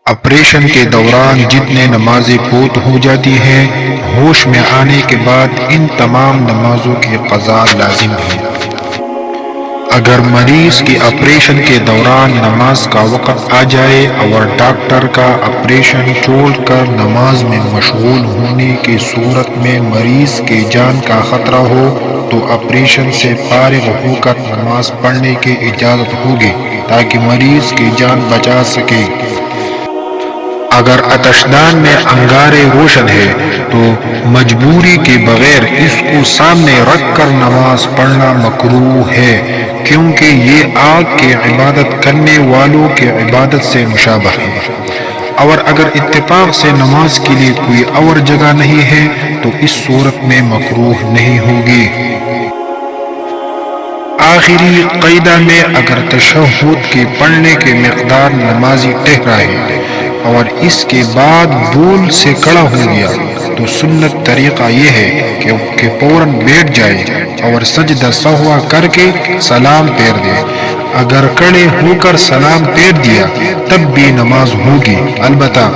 Operation کے دوران جتنے نمازیں فوت ہو جاتی ہیں، ہوش میں آنے کے بعد ان تمام نمازوں کی قضا لازم ہے۔ اگر مریض کی آپریشن کے دوران نماز کا وقت آ جائے اور ڈاکٹر کا آپریشن چھوڑ کر نماز میں مشغول ہونے کی صورت میں مریض کی جان کا خطرہ ہو تو آپریشن سے فارغ ہو کر نماز پڑھنے کی اجازت ہوگی تاکہ مریض کی جان بچا سکے۔ اگر آتشدان میں انگارے روشن ہے تو مجبوری کے بغیر اس کو سامنے رکھ کر نماز پڑھنا مکروہ ہے، کیونکہ یہ آگ کی عبادت کرنے والوں کی عبادت سے مشابہ ہے۔ اور اگر اتفاق سے نماز کے لیے کوئی اور جگہ نہیں ہے تو اس صورت میں مکروہ نہیں ہوگی۔ آخری قاعدہ میں اگر تشہد کے پڑھنے کی مقدار نمازی ٹھہرائے اور اس کے بعد بول سے کھڑا ہو گیا تو سنت طریقہ یہ ہے کہ فوراً بیٹھ جائے اور سجدہ سہوا کر کے سلام پھیر دے۔ اگر کھڑے ہو کر سلام پھیر دیا تب بھی نماز ہوگی، البتہ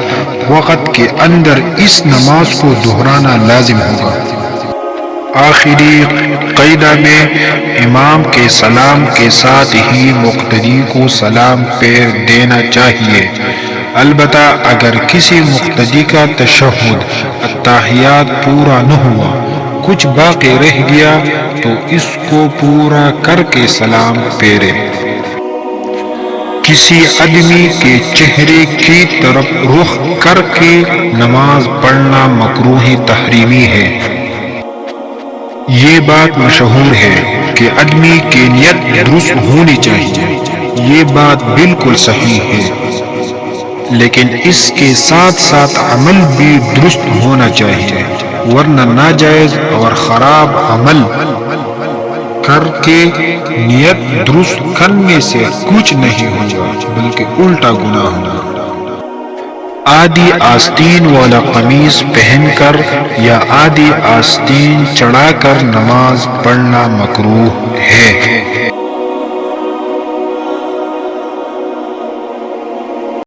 وقت کے اندر اس نماز کو دہرانا لازم ہوگا۔ آخری قاعدہ میں امام کے سلام کے ساتھ ہی مقتدی کو سلام پھیر دینا چاہیے، البتہ اگر کسی مقتدی کا تشہد التحیات پورا نہ ہوا، کچھ باقی رہ گیا تو اس کو پورا کر کے سلام پھیرے۔ کسی آدمی کے چہرے کی طرف رخ کر کے نماز پڑھنا مکروہ تحریمی ہے۔ یہ بات مشہور ہے کہ آدمی کی نیت درست ہونی چاہیے، یہ بات بالکل صحیح ہے، لیکن اس کے ساتھ ساتھ عمل بھی درست ہونا چاہیے، ورنہ ناجائز اور خراب عمل کر کے نیت درست کرنے سے کچھ نہیں ہوگا بلکہ الٹا گناہ ہوگا۔ آدھی آستین والا قمیص پہن کر یا آدھی آستین چڑھا کر نماز پڑھنا مکروہ ہے۔